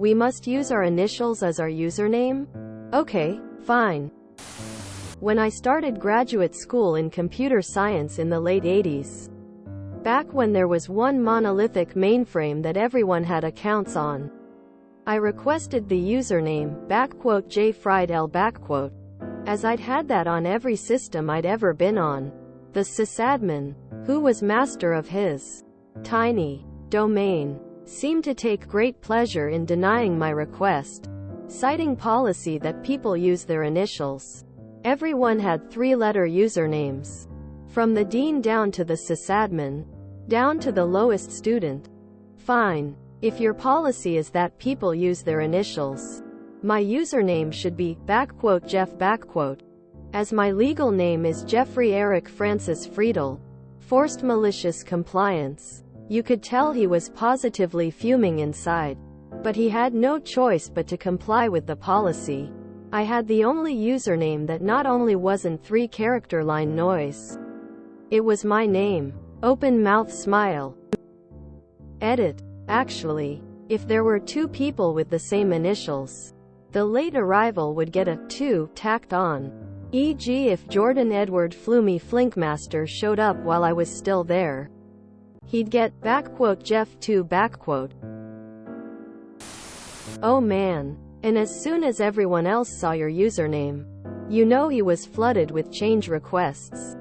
We must use our initials as our username? Okay, fine. When I started graduate school in computer science in the late 80s, back when there was one monolithic mainframe that everyone had accounts on, I requested the username, _jfriedl_, as I'd had that on every system I'd ever been on. The sysadmin, who was master of his tiny domain, seemed to take great pleasure in denying my request, citing policy that people use their initials. Everyone had three-letter usernames, from the dean down to the sysadmin, down to the lowest student. Fine. If your policy is that people use their initials, my username should be _Jeff_, as my legal name is Jeffrey Eric Francis Friedel. Forced malicious compliance. You could tell he was positively fuming inside, but he had no choice but to comply with the policy. I had the only username that not only wasn't 3-character line noise, it was my name. Open mouth smile. Edit. Actually, if there were two people with the same initials, the late arrival would get a 2 tacked on. E.g., if Jordan Edward Flumey Flinkmaster showed up while I was still there, he'd get _Jeff2 . Oh man. And as soon as everyone else saw your username, you know he was flooded with change requests.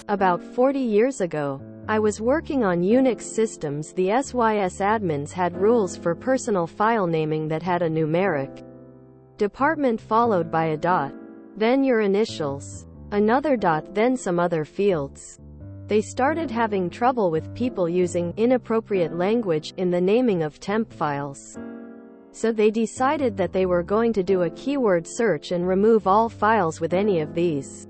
About 40 years ago, I was working on Unix systems. The SYS admins had rules for personal file naming that had a numeric department followed by a dot, then your initials, another dot, then some other fields. They started having trouble with people using inappropriate language in the naming of temp files. So they decided that they were going to do a keyword search and remove all files with any of these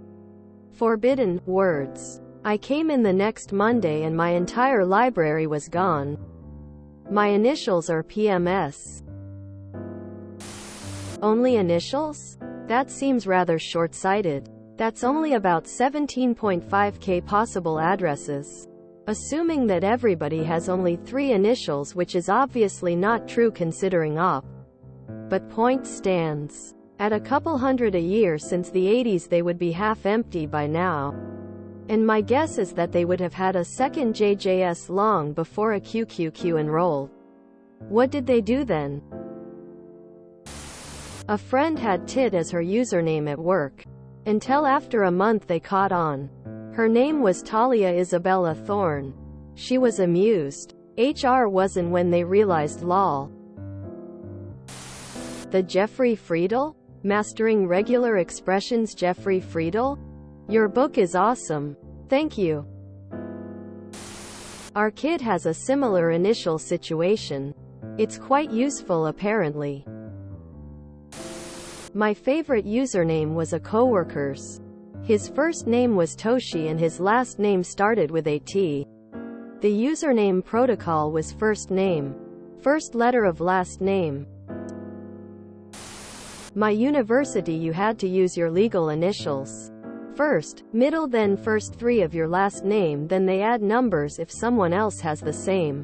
forbidden words. I came in the next Monday and my entire library was gone. My initials are PMS. Only initials? That seems rather short-sighted. That's only about 17.5k possible addresses. Assuming that everybody has only 3 initials, which is obviously not true considering op. But point stands. At a couple hundred a year since the 80s, they would be half empty by now. And my guess is that they would have had a second JJS long before a QQQ enrolled. What did they do then? A friend had TIT as her username at work. Until after a month they caught on. Her name was Talia Isabella Thorne. She was amused. HR wasn't when they realized lol. The Jeffrey Friedel? Mastering Regular Expressions Jeffrey Friedel? Your book is awesome. Thank you. Our kid has a similar initial situation. It's quite useful apparently. My favorite username was a coworker's. His first name was Toshi and his last name started with a T. The username protocol was first name, first letter of last name. My university, you had to use your legal initials. First, middle, then first 3 of your last name, then they add numbers if someone else has the same.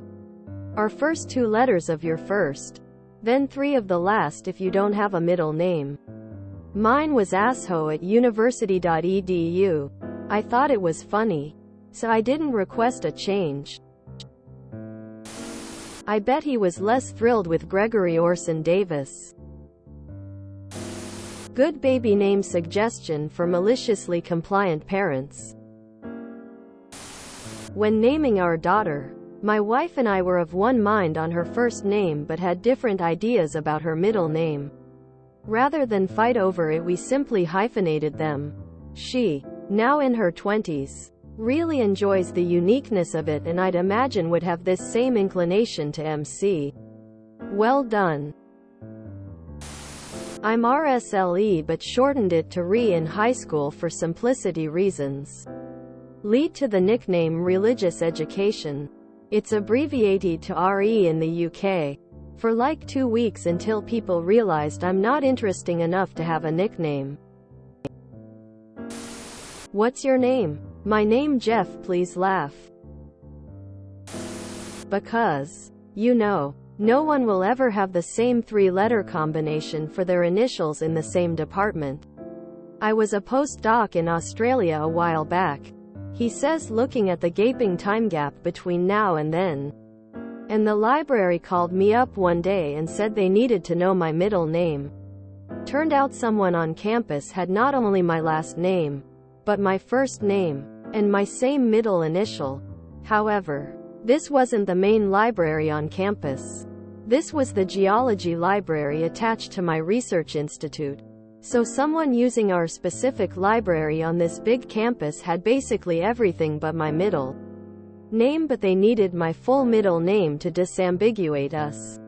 Or first 2 letters of your first, then 3 of the last if you don't have a middle name. Mine was asshole at university.edu. I thought it was funny, so I didn't request a change. I bet he was less thrilled with Gregory Orson Davis. Good baby name suggestion for maliciously compliant parents. When naming our daughter, my wife and I were of one mind on her first name but had different ideas about her middle name. Rather than fight over it, we simply hyphenated them. She, now in her 20s, really enjoys the uniqueness of it and I'd imagine would have this same inclination to MC. Well done. I'm RSLE but shortened it to RE in high school for simplicity reasons. Lead to the nickname Religious Education. It's abbreviated to RE in the UK. For like 2 weeks until people realized I'm not interesting enough to have a nickname. What's your name? My name Jeff, please laugh. Because, you know, No one will ever have the same three-letter combination for their initials in the same department. I was a postdoc in Australia a while back. He says, looking at the gaping time gap between now and then. And the library called me up one day and said they needed to know my middle name. Turned out someone on campus had not only my last name, but my first name, and my same middle initial. However, this wasn't the main library on campus. This was the geology library attached to my research institute. So someone using our specific library on this big campus had basically everything but my middle name, but they needed my full middle name to disambiguate us.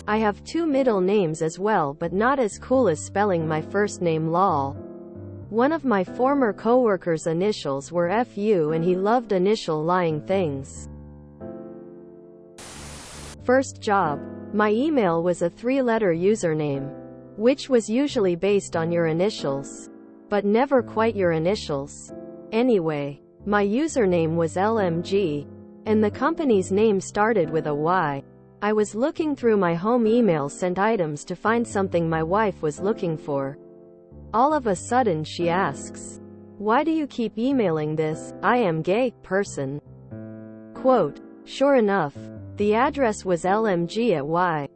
I have two middle names as well, but not as cool as spelling my first name lol. One of my former coworkers' initials were FU and he loved initial-lying things. First job. My email was a three-letter username, which was usually based on your initials, but never quite your initials. Anyway, my username was LMG, and the company's name started with a Y. I was looking through my home email sent items to find something my wife was looking for. All of a sudden she asks, "Why do you keep emailing this, I am gay, person?" Quote. Sure enough, the address was LMG at Y.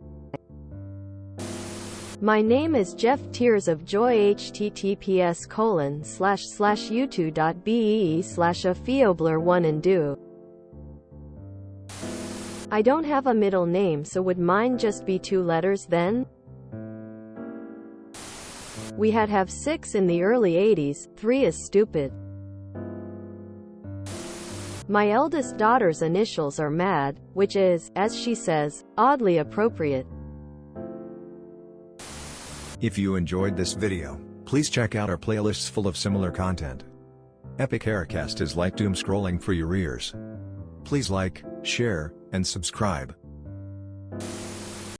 My name is Jeff Tears of Joy https://u2.be/afeobler1 and do. I don't have a middle name, so would mine just be two letters then? We had have 6 in the early 80s, 3 is stupid. My eldest daughter's initials are MAD, which is, as she says, oddly appropriate. If you enjoyed this video, please check out our playlists full of similar content. Epic Aircast is like doom scrolling for your ears. Please like, share, and subscribe.